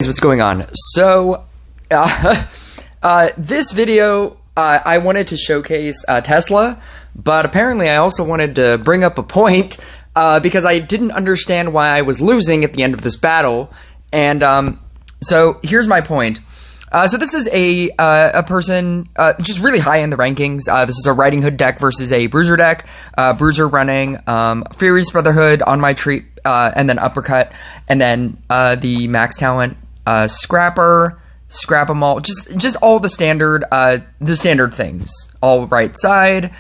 What's going on? So, this video, I wanted to showcase Tesla, but apparently I also wanted to bring up a point, because I didn't understand why I was losing at the end of this battle, and, so here's my point. So this is a person, just really high in the rankings. This is a Riding Hood deck versus a Bruiser deck. Bruiser running, Furious Brotherhood, On My Treat, and then Uppercut, and then, the max talent, Scrapper, Scrap 'em all, just all the standard things. All right side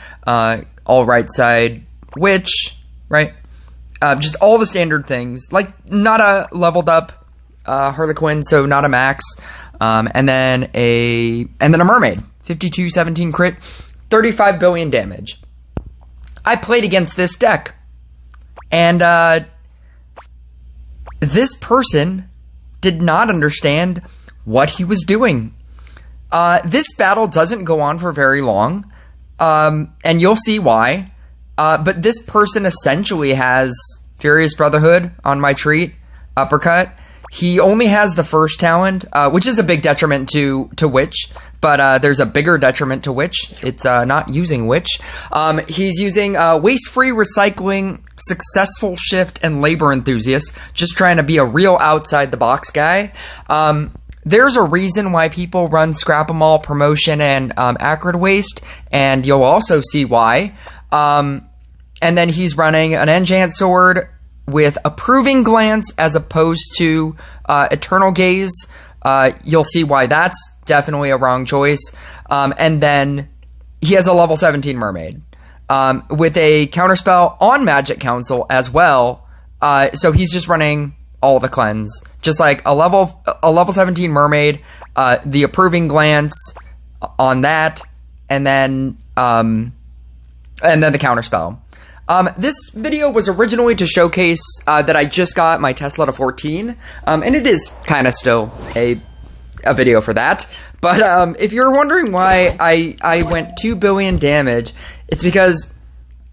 witch, right? Just all the standard things. Like, not a leveled up, Harlequin, so not a max. And then a mermaid. 52-17 crit, 35 billion damage. I played against this deck. And, this person did not understand what he was doing. This battle doesn't go on for very long, and you'll see why. But this person essentially has Furious Brotherhood, On My Treat, Uppercut. He only has the first talent, which is a big detriment to Witch, but there's a bigger detriment to Witch. It's not using Witch. He's using Waste-Free Recycling, Successful Shift, and Labor Enthusiast, just trying to be a real outside-the-box guy. There's a reason why people run Scrap 'em all, Promotion, and Acrid Waste, and you'll also see why. And then he's running an Enchant Sword with Approving Glance as opposed to Eternal Gaze. You'll see why that's definitely a wrong choice. And then he has a level 17 Mermaid with a counterspell on Magic Council as well. So he's just running all the cleanse, just like a level 17 Mermaid, the Approving Glance on that, and then the counterspell. This video was originally to showcase that I just got my Tesla to 14, and it is kind of still a video for that. But if you're wondering why I went 2 billion damage, it's because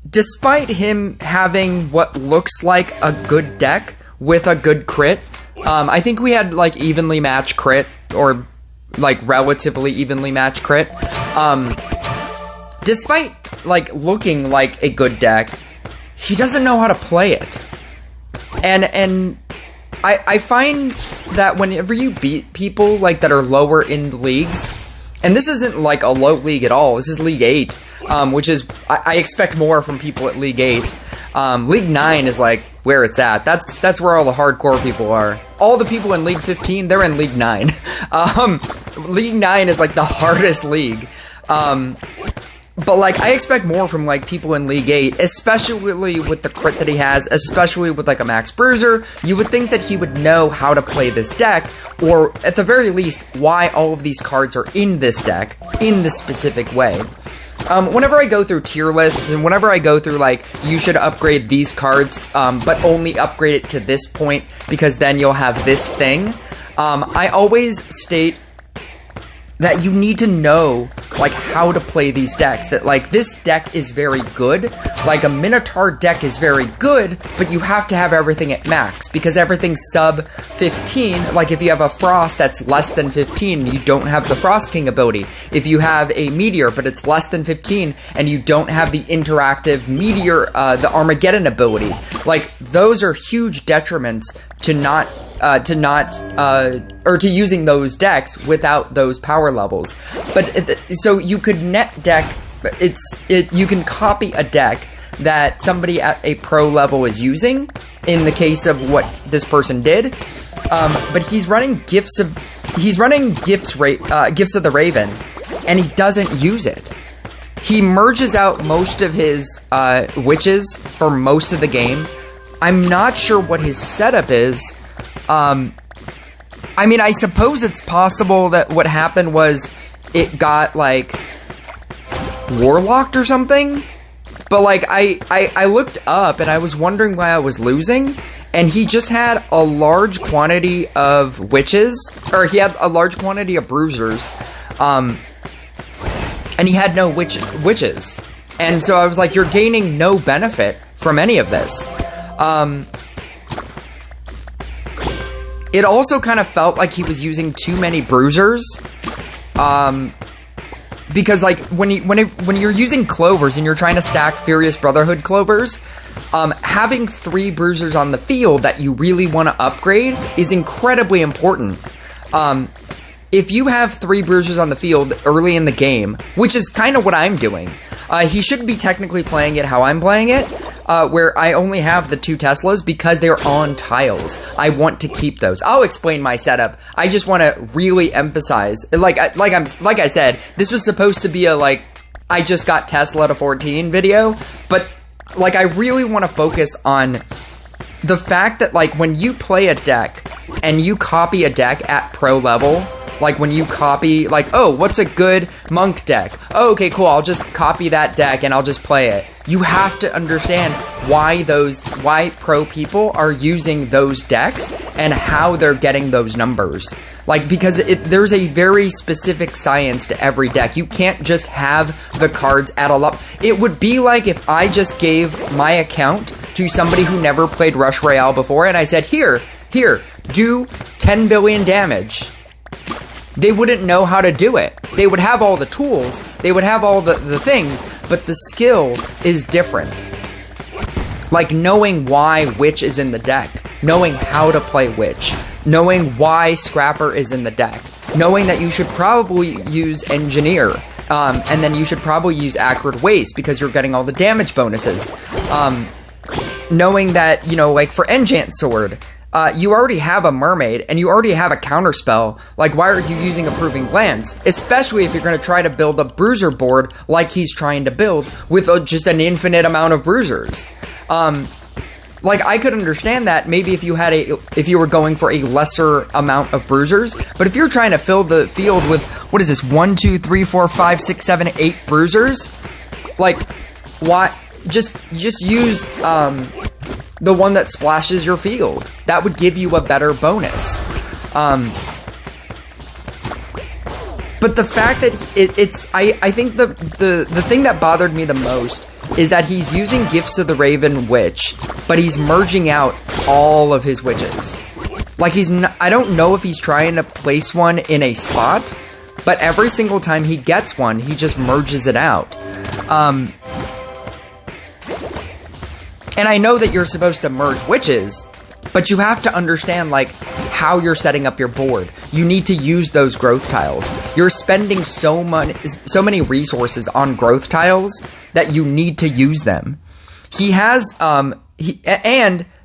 despite him having what looks like a good deck with a good crit, I think we had like evenly matched crit, or like relatively evenly matched crit. Despite like looking like a good deck, he doesn't know how to play it. And I find that whenever you beat people like that are lower in the leagues, and this isn't like a low league at all, this is League 8, which is, I expect more from people at League 8. League 9 is like where it's at. That's where all the hardcore people are. All the people in League 15, they're in League 9. League 9 is like the hardest league. But, like, I expect more from, like, people in League 8, especially with the crit that he has, especially with, like, a Max Bruiser. You would think that he would know how to play this deck, or, at the very least, why all of these cards are in this deck, in this specific way. Whenever I go through tier lists, and whenever I go through, like, you should upgrade these cards, but only upgrade it to this point, because then you'll have this thing, I always state that you need to know, like, how to play these decks. That, like, this deck is very good. Like, a Minotaur deck is very good, but you have to have everything at max, because everything's sub 15. Like, if you have a Frost that's less than 15, you don't have the Frost King ability. If you have a Meteor, but it's less than 15, and you don't have the interactive Meteor, the Armageddon ability. Like, those are huge detriments to using those decks without those power levels. But so you could net deck, you can copy a deck that somebody at a pro level is using, in the case of what this person did. But he's running Gifts of the Raven, and he doesn't use it. He merges out most of his witches for most of the game. I'm not sure what his setup is. I mean, I suppose it's possible that what happened was it got, like, warlocked or something? But, like, I looked up and I was wondering why I was losing, and he just had a large quantity of witches, or he had a large quantity of bruisers, and he had no witches. And so I was like, you're gaining no benefit from any of this. It also kind of felt like he was using too many bruisers. Because like when you're using clovers and you're trying to stack Furious Brotherhood clovers, having 3 bruisers on the field that you really want to upgrade is incredibly important. If you have 3 bruisers on the field early in the game, which is kind of what I'm doing, he should be technically playing it how I'm playing it, where I only have the 2 Teslas because they're on tiles. I want to keep those. I'll explain my setup. I just want to really emphasize, like I said, this was supposed to be a like I just got Tesla to 14 video, but like I really want to focus on the fact that like when you play a deck and you copy a deck at pro level. Like when you copy, like, oh, what's a good monk deck? Oh, okay, cool, I'll just copy that deck and I'll just play it. You have to understand why pro people are using those decks and how they're getting those numbers. Like, because there's a very specific science to every deck. You can't just have the cards add a lot. It would be like if I just gave my account to somebody who never played Rush Royale before and I said, here, do 10 billion damage. They wouldn't know how to do it. They would have all the tools, they would have all the things, but the skill is different. Like knowing why Witch is in the deck, knowing how to play Witch, knowing why Scrapper is in the deck, knowing that you should probably use Engineer, and then you should probably use Acrid Waste because you're getting all the damage bonuses. Knowing that, you know, like for Enchant Sword, you already have a mermaid, and you already have a counterspell. Like, why are you using Approving Glance? Especially if you're going to try to build a bruiser board like he's trying to build with just an infinite amount of bruisers. Like, I could understand that maybe if you were going for a lesser amount of bruisers, but if you're trying to fill the field with, what is this, 1, 2, 3, 4, 5, 6, 7, 8 bruisers? Like, why? Just use, the one that splashes your field. That would give you a better bonus. But the fact that I think the thing that bothered me the most is that he's using Gifts of the Raven Witch, but he's merging out all of his witches. Like I don't know if he's trying to place one in a spot, but every single time he gets one, he just merges it out. And I know that you're supposed to merge witches, but you have to understand, like, how you're setting up your board. You need to use those growth tiles. You're spending so many resources on growth tiles that you need to use them. He has, and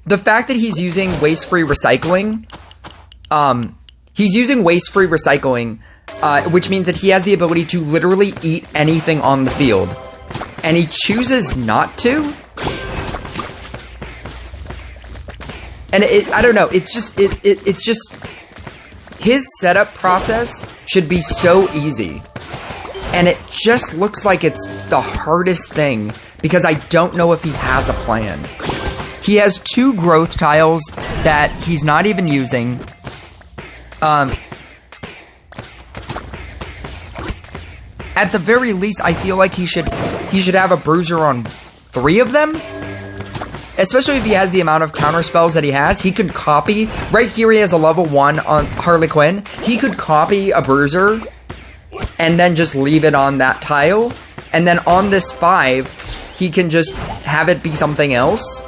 the fact that he's using waste-free recycling, which means that he has the ability to literally eat anything on the field. And he chooses not to? And I don't know, it's just his setup process should be so easy. And it just looks like it's the hardest thing because I don't know if he has a plan. He has 2 growth tiles that he's not even using. At the very least, I feel like he should have a bruiser on 3 of them. Especially if he has the amount of counter spells that he has, he could copy. Right here he has a level 1 on Harley Quinn. He could copy a bruiser and then just leave it on that tile. And then on this 5, he can just have it be something else.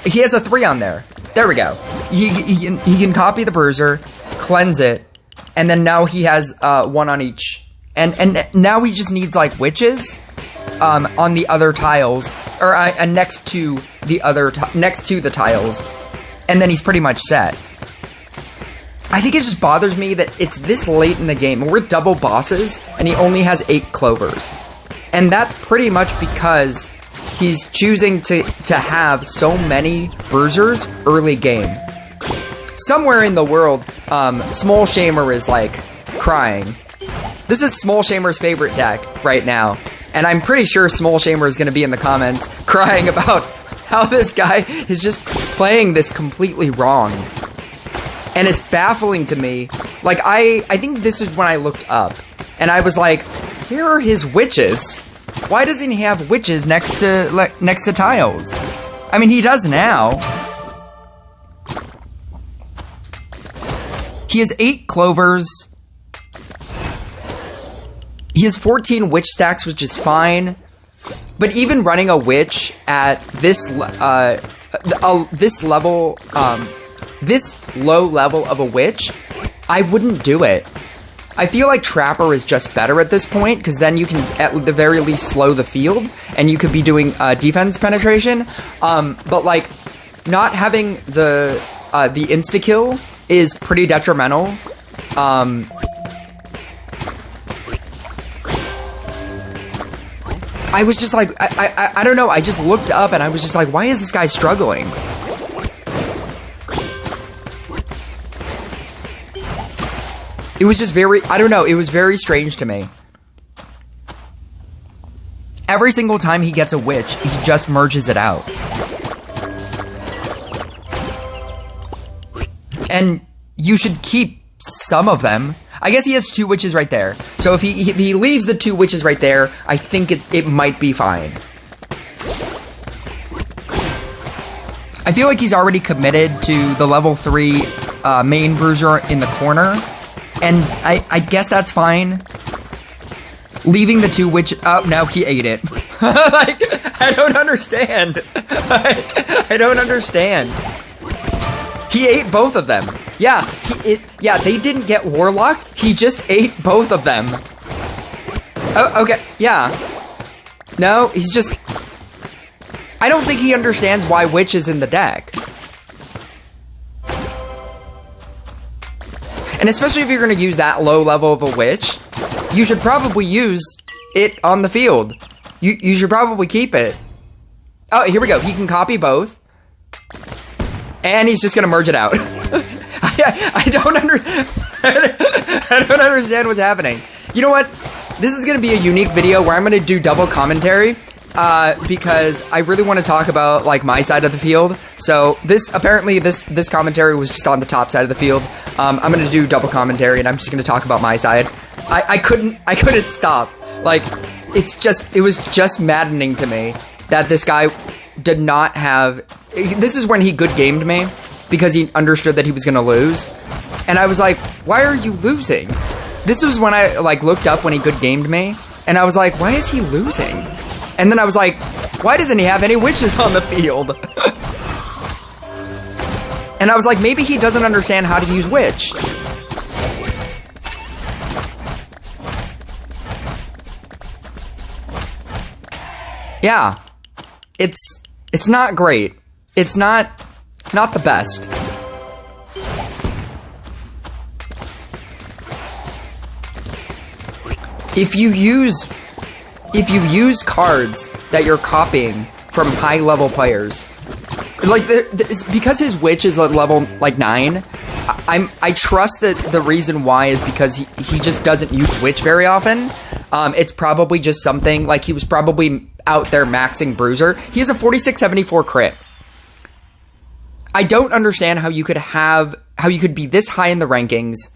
He has a 3 on there. There we go. He can copy the bruiser, cleanse it, and then now he has 1 on each. And now he just needs like witches on the other tiles, or next to the tiles, and then he's pretty much set. I think it just bothers me that it's this late in the game. We're double bosses, and he only has 8 clovers. And that's pretty much because he's choosing to have so many bruisers early game. Somewhere in the world, Small Shamer is, like, crying. This is Small Shamer's favorite deck right now. And I'm pretty sure Small Shamer is going to be in the comments crying about how this guy is just playing this completely wrong. And it's baffling to me. Like, I think this is when I looked up. And I was like, here are his witches. Why doesn't he have witches next to tiles? I mean, he does now. He has 8 clovers. He has 14 witch stacks, which is fine. But even running a witch at this this level, this low level of a witch, I wouldn't do it. I feel like Trapper is just better at this point, because then you can, at the very least, slow the field, and you could be doing defense penetration. But, like, not having the insta-kill is pretty detrimental. I was just like, I don't know, I just looked up and I was just like, why is this guy struggling? It was just very, I don't know, it was very strange to me. Every single time he gets a witch, he just merges it out. And you should keep some of them. I guess he has 2 witches right there. So if he leaves the 2 witches right there, I think it might be fine. I feel like he's already committed to the level 3 main bruiser in the corner. And I guess that's fine. Leaving the 2 witches... Oh, no, he ate it. Like, I don't understand. I don't understand. He ate both of them. Yeah, yeah, they didn't get Warlock. He just ate both of them. Oh, okay, yeah. No, he's just... I don't think he understands why Witch is in the deck. And especially if you're going to use that low level of a Witch, you should probably use it on the field. You should probably keep it. Oh, here we go. He can copy both. And he's just going to merge it out. I don't understand what's happening. You know what? This is going to be a unique video where I'm going to do double commentary. Because I really want to talk about, like, my side of the field. So apparently this commentary was just on the top side of the field. I'm going to do double commentary and I'm just going to talk about my side. I couldn't stop. Like, it was just maddening to me that this guy did not have... This is when he good gamed me, because he understood that he was going to lose. And I was like, why are you losing? This was when I, like, looked up when he good gamed me, and I was like, why is he losing? And then I was like, why doesn't he have any witches on the field? And I was like, maybe he doesn't understand how to use witch. Yeah. It's not great. It's not the best. If you use cards that you're copying from high level players, like because his witch is at level like 9, I trust that the reason why is because he just doesn't use witch very often. It's probably just something like he was probably out there maxing bruiser. He has a 4674 crit. I don't understand how you could be this high in the rankings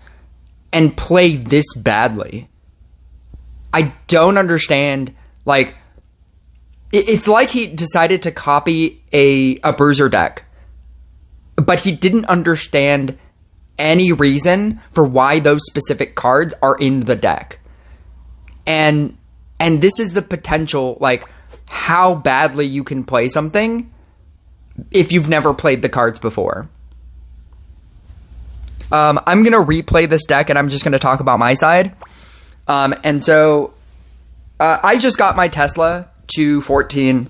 and play this badly. I don't understand, like, it's like he decided to copy a bruiser deck, but he didn't understand any reason for why those specific cards are in the deck. And this is the potential, like, how badly you can play something if you've never played the cards before. I'm going to replay this deck, and I'm just going to talk about my side. And so, I just got my Tesla to 14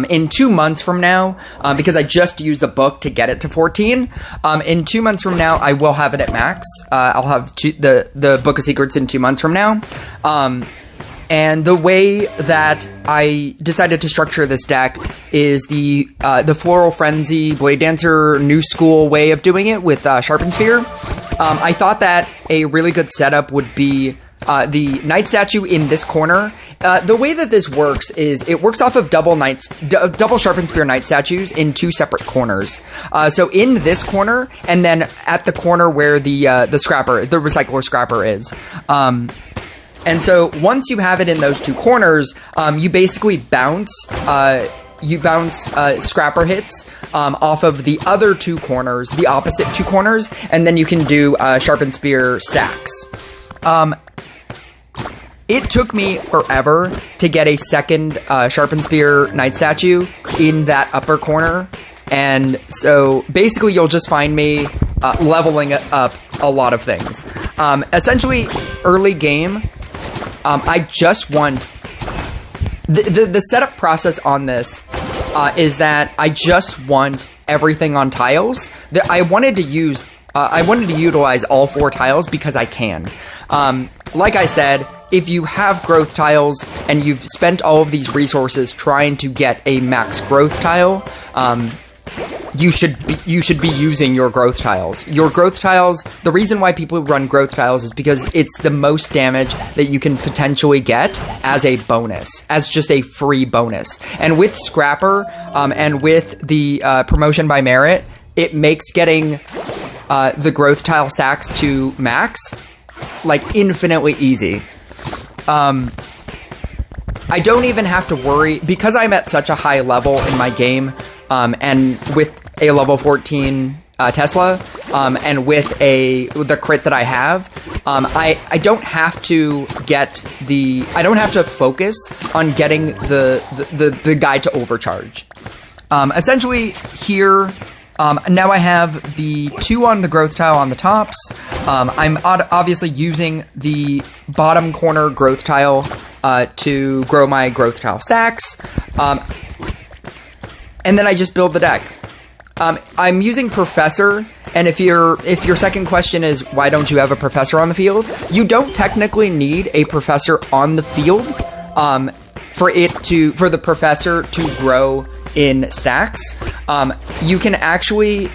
in 2 months from now, because I just used the book to get it to 14. In 2 months from now, I will have it at max. I'll have the Book of Secrets in 2 months from now. And the way that I decided to structure this deck is the Floral Frenzy Blade Dancer New School way of doing it with Sharpened Spear. I thought that a really good setup would be the Knight statue in this corner. The way that this works is it works off of double Sharpened Spear Knight statues in 2 separate corners. So in this corner, and then at the corner where the Recycler Scrapper is. And so once you have it in those 2 corners, you basically bounce you bounce Scrapper hits off of the other two corners, the opposite two corners, and then you can do Sharpened Spear stacks. It took me forever to get a second Sharpened Spear Knight statue in that upper corner, and so basically you'll just find me leveling up a lot of things. Essentially, early game, I just want... The setup process on this is that I just want everything on tiles. I wanted to utilize all 4 tiles because I can. Like I said, if you have growth tiles and you've spent all of these resources trying to get a max growth tile, you should be using your growth tiles. Your growth tiles, the reason why people run growth tiles is because it's the most damage that you can potentially get as a bonus, as just a free bonus. And with Scrapper, and with the promotion by merit, it makes getting the growth tile stacks to max like infinitely easy. I don't even have to worry because I'm at such a high level in my game, and with a level 14 Tesla, and with the crit that I have, I don't have to focus on getting the guide to overcharge. Essentially here, now I have the 2 on the growth tile on the tops. I'm obviously using the bottom corner growth tile to grow my growth tile stacks. And then I just build the deck. I'm using Professor, and if your second question is why don't you have a Professor on the field, you don't technically need a Professor on the field for the Professor to grow in stacks. You can actually,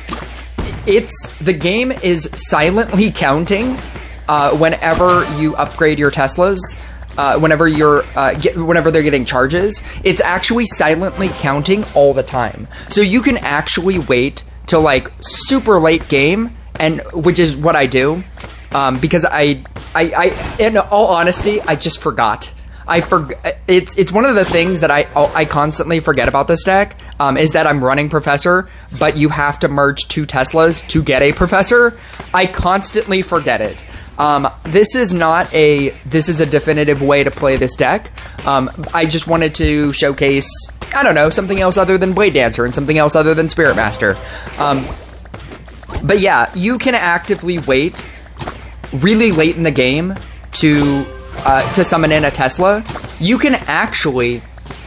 the game is silently counting whenever you upgrade your Teslas. Whenever they're getting charges, it's actually silently counting all the time. So you can actually wait till like super late game, and which is what I do, because I in all honesty, I just forgot. It's one of the things that I constantly forget about this deck, is that I'm running Professor, but you have to merge 2 Teslas to get a Professor. I constantly forget it. This is a definitive way to play this deck. I just wanted to showcase, I don't know, something else other than Blade Dancer and something else other than Spirit Master. But yeah, you can actively wait really late in the game to summon in a Tesla. You can actually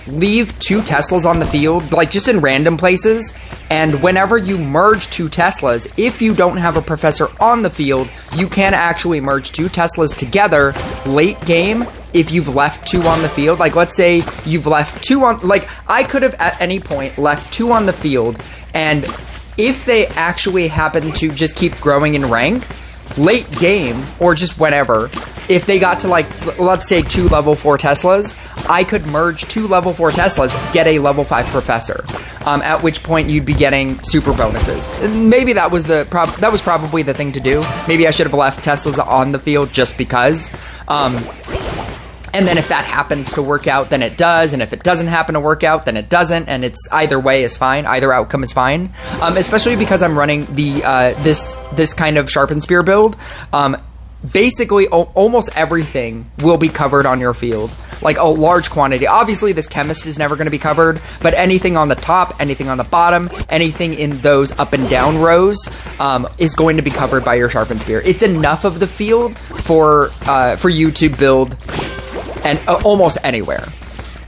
leave 2 Teslas on the field, like just in random places, and whenever you merge 2 Teslas, if you don't have a Professor on the field, you can actually merge 2 Teslas together late game if you've left 2 on the field. Like, let's say you've left 2 on, like, I could have at any point left 2 on the field, and if they actually happen to just keep growing in rank, late game, or just whenever, if they got to, like, let's say 2 level 4 Teslas, I could merge 2 level 4 Teslas, get a level 5 Professor, at which point you'd be getting super bonuses. And maybe that was probably the thing to do. Maybe I should have left Teslas on the field just because. And then if that happens to work out, then it does, and if it doesn't happen to work out, then it doesn't, and it's either way is fine, either outcome is fine. Especially because I'm running the this kind of Sharpened Spear build. Basically, almost everything will be covered on your field, like a large quantity. Obviously, this Chemist is never going to be covered, but anything on the top, anything on the bottom, anything in those up and down rows is going to be covered by your Sharpened Spear. It's enough of the field for you to build and almost anywhere.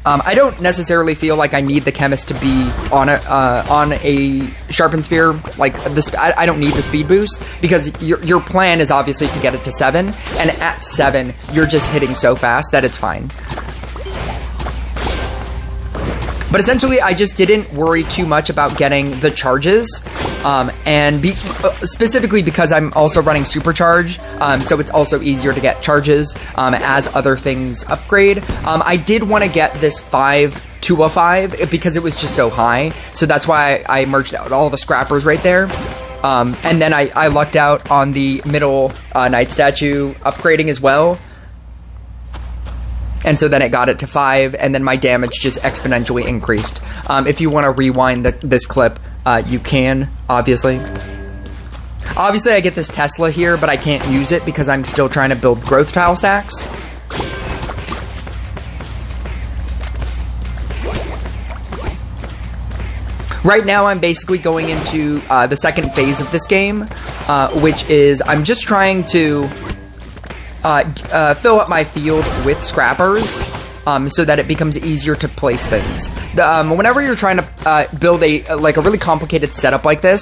I don't necessarily feel like I need the Chemist to be on a Sharpened Spear. Like I don't need the speed boost, because your plan is obviously to get it to 7, and at 7 you're just hitting so fast that it's fine. But essentially, I just didn't worry too much about getting the charges, specifically because I'm also running Supercharge, so it's also easier to get charges as other things upgrade. I did want to get this 5 to a 5 because it was just so high, so that's why I merged out all the Scrappers right there. And then I lucked out on the middle Knight statue upgrading as well. And so then it got it to 5, and then my damage just exponentially increased. If you want to rewind this clip, you can, obviously. Obviously, I get this Tesla here, but I can't use it because I'm still trying to build growth tile stacks. Right now, I'm basically going into the second phase of this game, which is I'm just trying to fill up my field with scrappers so that it becomes easier to place things. Whenever you're trying to build a really complicated setup like this,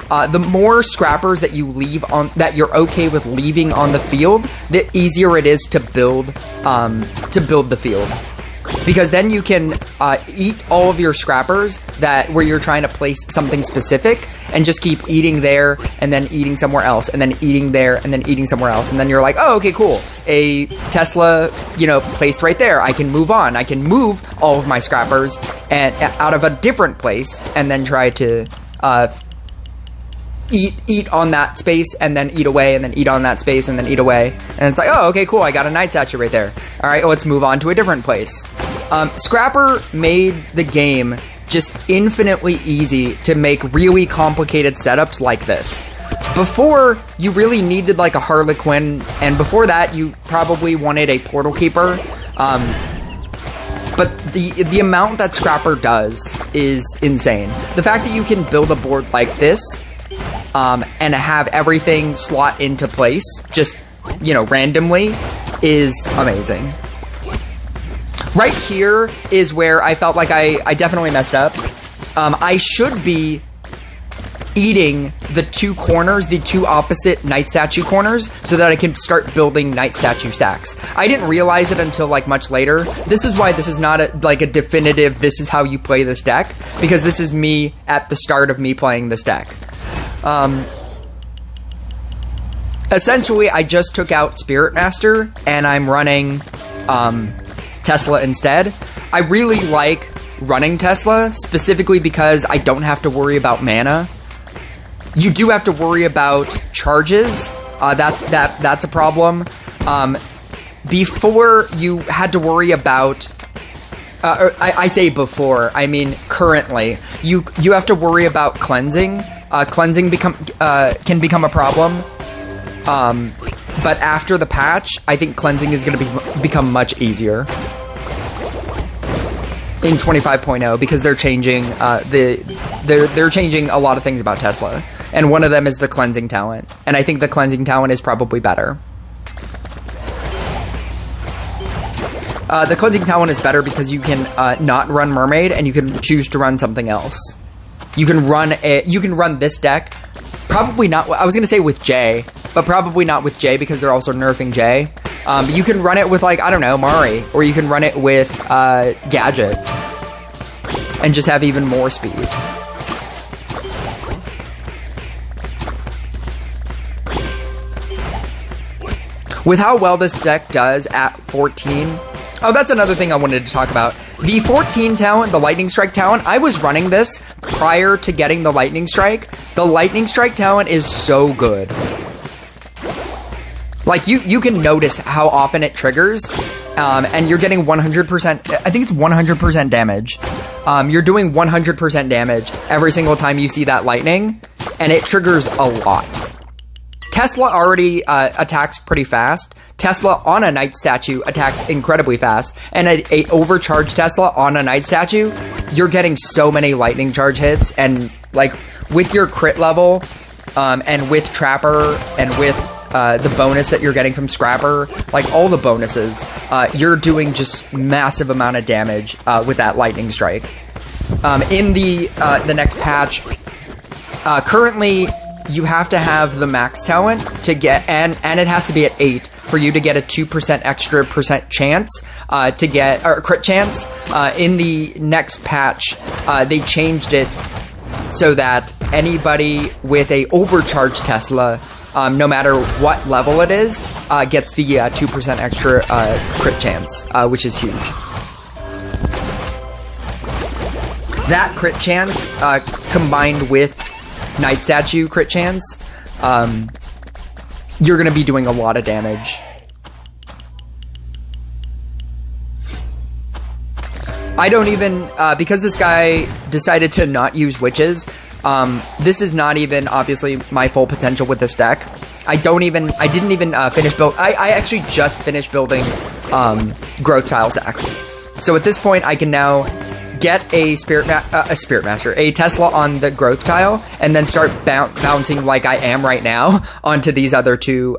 the more scrappers that you leave on that you're okay with leaving on the field, the easier it is to build the field. Because then you can eat all of your scrappers where you're trying to place something specific and just keep eating there and then eating somewhere else and then eating there and then eating somewhere else. And then you're like, oh, okay, cool. A Tesla, placed right there. I can move on. I can move all of my scrappers and out of a different place and then try to eat on that space and then eat away and then eat on that space and then eat away. And it's like, oh, okay, cool. I got a night statue right there. All right, let's move on to a different place. Scrapper made the game just infinitely easy to make really complicated setups like this. Before, you really needed like a Harlequin, and before that, you probably wanted a Portal Keeper. But the amount that Scrapper does is insane. The fact that you can build a board like this and have everything slot into place just, randomly is amazing. Right here is where I felt like I definitely messed up. I should be eating the two corners, the two opposite night statue corners, so that I can start building night statue stacks. I didn't realize it until much later. This is why this is not a definitive, this is how you play this deck, because this is me at the start of me playing this deck. Essentially, I just took out Spirit Master, and I'm running Tesla instead. I really like running Tesla, specifically because I don't have to worry about mana. You do have to worry about charges. That's a problem. Before, you had to worry about... I say before, I mean currently. You have to worry about cleansing. Cleansing can become a problem. But after the patch, I think cleansing is going to become much easier in 25.0 because they're changing they're changing a lot of things about Tesla, and one of them is the cleansing talent, and I think the cleansing talent is probably better. The cleansing talent is better because you can not run Mermaid and you can choose to run something else. You can run this deck. Probably not. I was gonna say with Jay, but probably not with Jay because they're also nerfing Jay. But you can run it with I don't know, Mari, or you can run it with Gadget, and just have even more speed. With how well this deck does at 14. Oh, that's another thing I wanted to talk about. The 14 talent, the Lightning Strike talent, I was running this prior to getting the Lightning Strike. The Lightning Strike talent is so good. You can notice how often it triggers, and you're getting 100%, I think it's 100% damage. You're doing 100% damage every single time you see that lightning, and it triggers a lot. Tesla already attacks pretty fast. Tesla on a night statue attacks incredibly fast, and a overcharged Tesla on a night statue, you're getting so many lightning charge hits, and with your crit level, and with Trapper, and with the bonus that you're getting from Scrapper, all the bonuses, you're doing just massive amount of damage with that Lightning Strike. In the next patch, currently you have to have the max talent to get, and it has to be at 8 for you to get a 2% extra percent chance to get, or crit chance. In the next patch, they changed it so that anybody with a overcharged Tesla, no matter what level it is, gets the 2% extra crit chance, which is huge. That crit chance, combined with Night Statue crit chance, you're going to be doing a lot of damage. I don't even, because this guy decided to not use witches, this is not even, obviously, my full potential with this deck. I didn't even finish build. I actually just finished building growth tile stacks. So at this point, I can now get a Spirit Master, a Tesla on the growth tile, and then start bouncing like I am right now onto these other two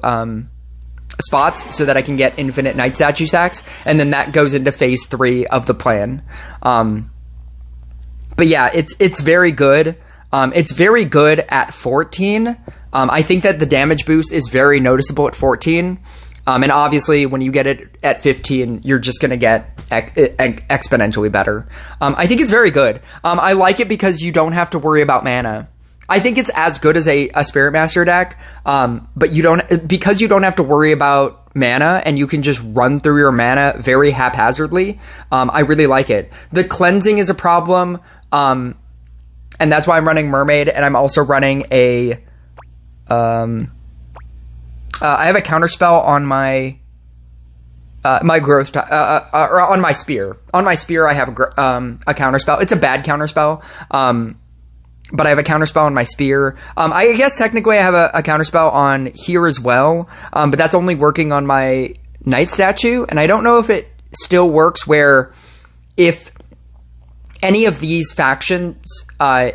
spots so that I can get infinite Night Statue stacks, and then that goes into phase 3 of the plan. But yeah, it's very good. It's very good at 14. I think that the damage boost is very noticeable at 14. And obviously, when you get it at 15, you're just going to get exponentially better. I think it's very good. I like it because you don't have to worry about mana. I think it's as good as a Spirit Master deck, but because you don't have to worry about mana and you can just run through your mana very haphazardly. I really like it. The cleansing is a problem, and that's why I'm running Mermaid, and I'm also running a I have a counterspell on my my growth or on my spear. On my spear, I have a counterspell. It's a bad counterspell, but I have a counterspell on my spear. I guess technically I have a counterspell on here as well, but that's only working on my Night Statue, and I don't know if it still works where if any of these factions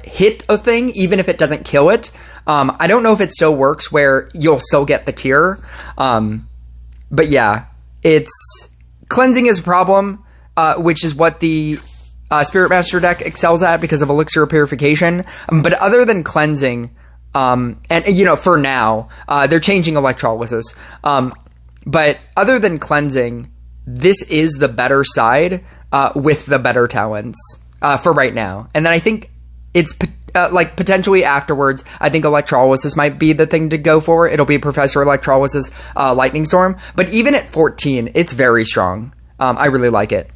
hit a thing, even if it doesn't kill it. I don't know if it still works where you'll still get the tier. But yeah, cleansing is a problem, which is what the Spirit Master deck excels at because of Elixir of Purification. But other than cleansing, and for now, they're changing electrolysis. But other than cleansing, this is the better side with the better talents for right now. And then I think it's potentially afterwards, I think Electrolysis might be the thing to go for. It'll be Professor Electrolysis Lightning Storm. But even at 14, it's very strong. I really like it.